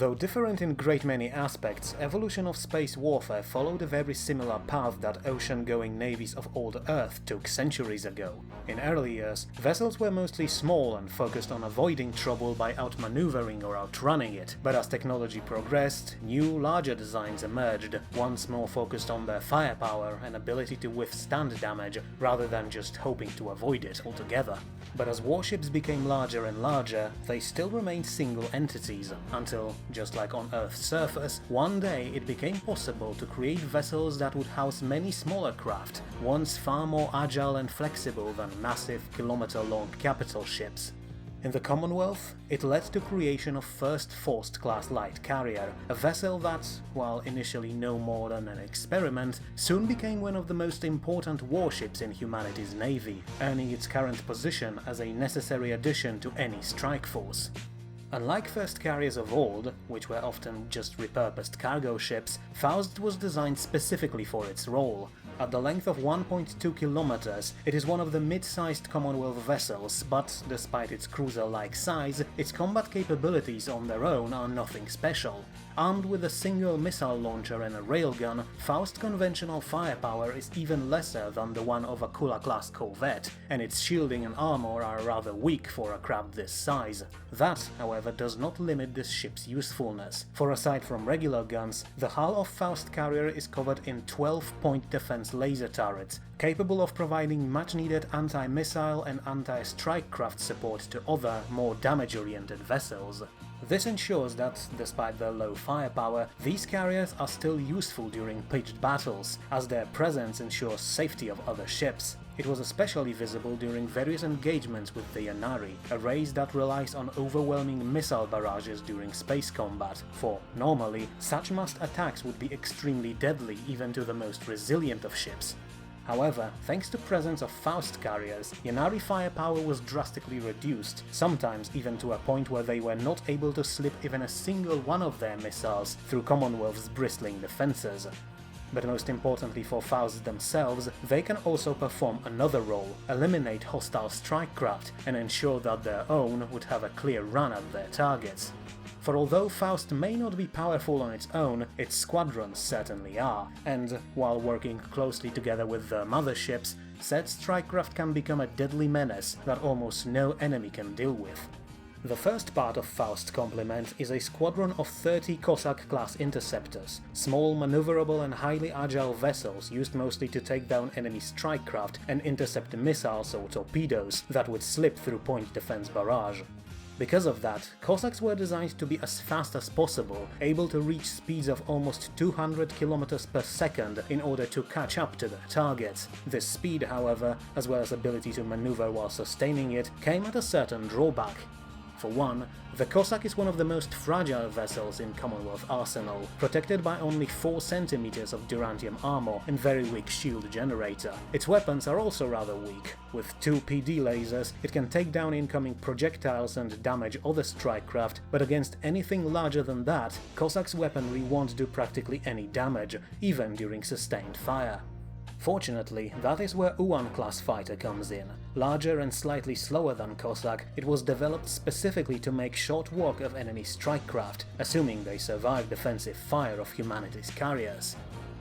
Though different in great many aspects, evolution of space warfare followed a very similar path that ocean-going navies of old Earth took centuries ago. In early years, vessels were mostly small and focused on avoiding trouble by outmaneuvering or outrunning it, but as technology progressed, new, larger designs emerged, once more focused on their firepower and ability to withstand damage rather than just hoping to avoid it altogether. But as warships became larger and larger, they still remained single entities, until, just like on Earth's surface, one day it became possible to create vessels that would house many smaller craft, once far more agile and flexible than massive, kilometer-long capital ships. In the Commonwealth, it led to creation of first Faust-Class light carrier, a vessel that, while initially no more than an experiment, soon became one of the most important warships in humanity's navy, earning its current position as a necessary addition to any strike force. Unlike first carriers of old, which were often just repurposed cargo ships, Faust was designed specifically for its role. At the length of 1.2 kilometers, it is one of the mid-sized Commonwealth vessels, but despite its cruiser-like size, its combat capabilities on their own are nothing special. Armed with a single missile launcher and a railgun, Faust's conventional firepower is even lesser than the one of a Kula-class corvette, and its shielding and armor are rather weak for a craft this size. That, however, does not limit this ship's usefulness, for aside from regular guns, the hull of Faust carrier is covered in 12-point defense laser turrets, capable of providing much-needed anti-missile and anti-strike craft support to other, more damage-oriented vessels. This ensures that, despite their low firepower, these carriers are still useful during pitched battles, as their presence ensures safety of other ships. It was especially visible during various engagements with the Yanari, a race that relies on overwhelming missile barrages during space combat, for, normally, such massed attacks would be extremely deadly even to the most resilient of ships. However, thanks to presence of Faust carriers, Yanari firepower was drastically reduced, sometimes even to a point where they were not able to slip even a single one of their missiles through Commonwealth's bristling defenses. But most importantly for Fausts themselves, they can also perform another role, eliminate hostile strike craft and ensure that their own would have a clear run at their targets. For although Faust may not be powerful on its own, its squadrons certainly are, and while working closely together with their motherships, said strikecraft can become a deadly menace that almost no enemy can deal with. The first part of Faust's complement is a squadron of 30 Cossack-class interceptors, small, maneuverable and highly agile vessels used mostly to take down enemy strike craft and intercept missiles or torpedoes that would slip through point defense barrage. Because of that, Cossacks were designed to be as fast as possible, able to reach speeds of almost 200 km per second in order to catch up to their targets. This speed, however, as well as ability to maneuver while sustaining it, came at a certain drawback. For one, the Cossack is one of the most fragile vessels in Commonwealth arsenal, protected by only 4 cm of Durantium armor and very weak shield generator. Its weapons are also rather weak. With 2 PD lasers, it can take down incoming projectiles and damage other strike craft, but against anything larger than that, Cossack's weaponry won't do practically any damage, even during sustained fire. Fortunately, that is where Yuan-class fighter comes in. Larger and slightly slower than Cossack, it was developed specifically to make short work of enemy strike craft, assuming they survive defensive fire of humanity's carriers.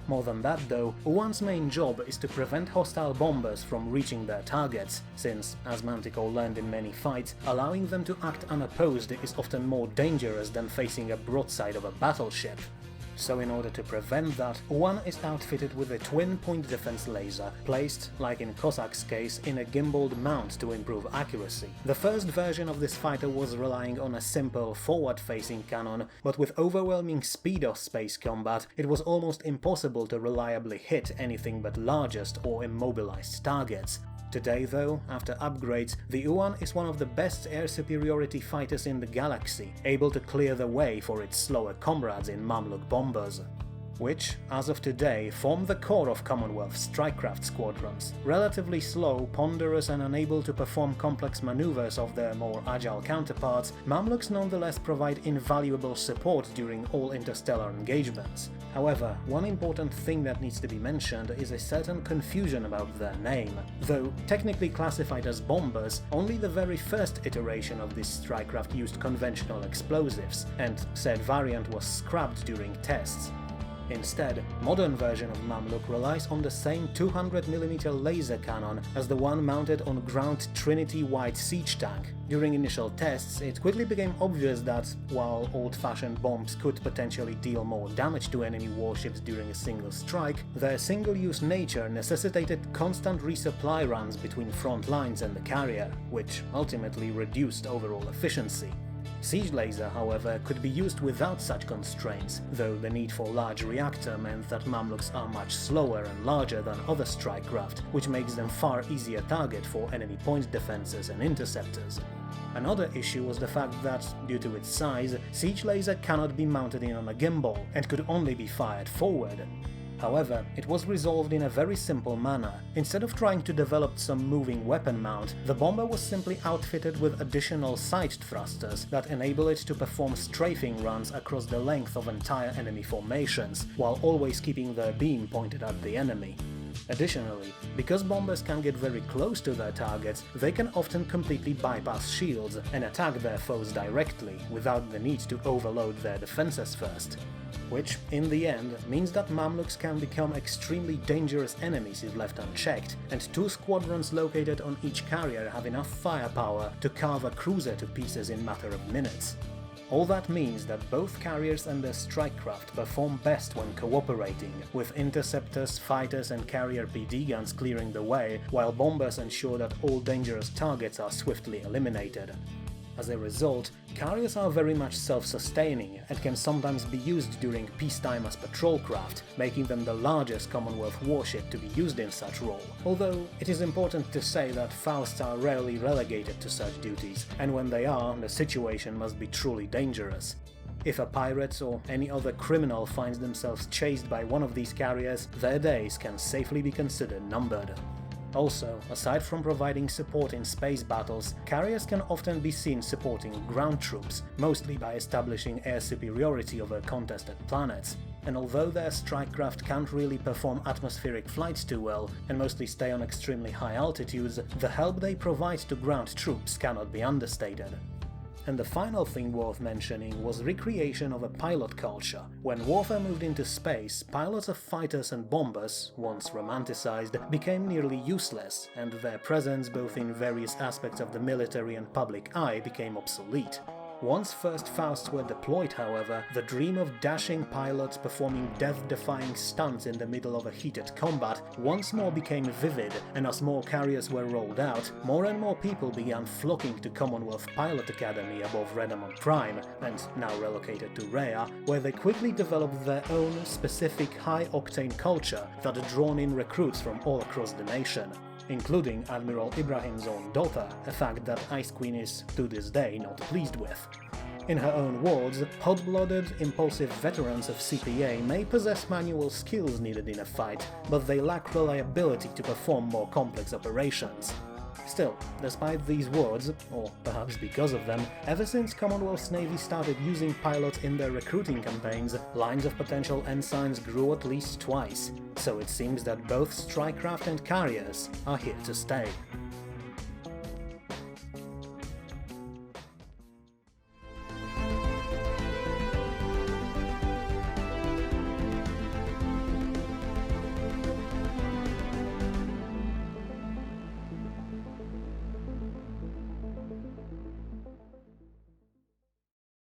More than that though, Yuan's main job is to prevent hostile bombers from reaching their targets, since, as Manticore learned in many fights, allowing them to act unopposed is often more dangerous than facing a broadside of a battleship. So in order to prevent that, Yuan is outfitted with a twin-point defense laser, placed, like in Cossack's case, in a gimbaled mount to improve accuracy. The first version of this fighter was relying on a simple forward-facing cannon, but with overwhelming speed of space combat, it was almost impossible to reliably hit anything but largest or immobilized targets. Today though, after upgrades, the Yuan is one of the best air superiority fighters in the galaxy, able to clear the way for its slower comrades in Mamluk bombers, which, as of today, form the core of Commonwealth strikecraft squadrons. Relatively slow, ponderous and unable to perform complex maneuvers of their more agile counterparts, Mamluks nonetheless provide invaluable support during all interstellar engagements. However, one important thing that needs to be mentioned is a certain confusion about their name. Though technically classified as bombers, only the very first iteration of this strike craft used conventional explosives, and said variant was scrapped during tests. Instead, modern version of Mamluk relies on the same 200mm laser cannon as the one mounted on ground Trinity-wide siege tank. During initial tests, it quickly became obvious that, while old-fashioned bombs could potentially deal more damage to enemy warships during a single strike, their single-use nature necessitated constant resupply runs between front lines and the carrier, which ultimately reduced overall efficiency. Siege laser, however, could be used without such constraints, though the need for large reactor meant that Mamluks are much slower and larger than other strike craft, which makes them far easier target for enemy point defenses and interceptors. Another issue was the fact that, due to its size, siege laser cannot be mounted in on a gimbal and could only be fired forward. However, it was resolved in a very simple manner. Instead of trying to develop some moving weapon mount, the bomber was simply outfitted with additional side thrusters that enable it to perform strafing runs across the length of entire enemy formations, while always keeping their beam pointed at the enemy. Additionally, because bombers can get very close to their targets, they can often completely bypass shields and attack their foes directly, without the need to overload their defenses first. Which, in the end, means that Mamluks can become extremely dangerous enemies if left unchecked, and 2 squadrons located on each carrier have enough firepower to carve a cruiser to pieces in matter of minutes. All that means that both carriers and their strike craft perform best when cooperating, with interceptors, fighters and carrier PD guns clearing the way, while bombers ensure that all dangerous targets are swiftly eliminated. As a result, carriers are very much self-sustaining and can sometimes be used during peacetime as patrol craft, making them the largest Commonwealth warship to be used in such role. Although it is important to say that Fausts are rarely relegated to such duties, and when they are, the situation must be truly dangerous. If a pirate or any other criminal finds themselves chased by one of these carriers, their days can safely be considered numbered. Also, aside from providing support in space battles, carriers can often be seen supporting ground troops, mostly by establishing air superiority over contested planets. And although their strike craft can't really perform atmospheric flights too well, and mostly stay on extremely high altitudes, the help they provide to ground troops cannot be understated. And the final thing worth mentioning was recreation of a pilot culture. When warfare moved into space, pilots of fighters and bombers, once romanticized, became nearly useless, and their presence both in various aspects of the military and public eye became obsolete. Once first Fausts were deployed, however, the dream of dashing pilots performing death-defying stunts in the middle of a heated combat once more became vivid, and as more carriers were rolled out, more and more people began flocking to Commonwealth Pilot Academy above Redamon Prime, and now relocated to Rhea, where they quickly developed their own specific high-octane culture that had drawn in recruits from all across the nation, including Admiral Ibrahim's own daughter, a fact that Ice Queen is, to this day, not pleased with. In her own words, hot-blooded, impulsive veterans of CPA may possess manual skills needed in a fight, but they lack reliability to perform more complex operations. Still, despite these words, or perhaps because of them, ever since Commonwealth's Navy started using pilots in their recruiting campaigns, lines of potential ensigns grew at least twice, so it seems that both strike craft and carriers are here to stay.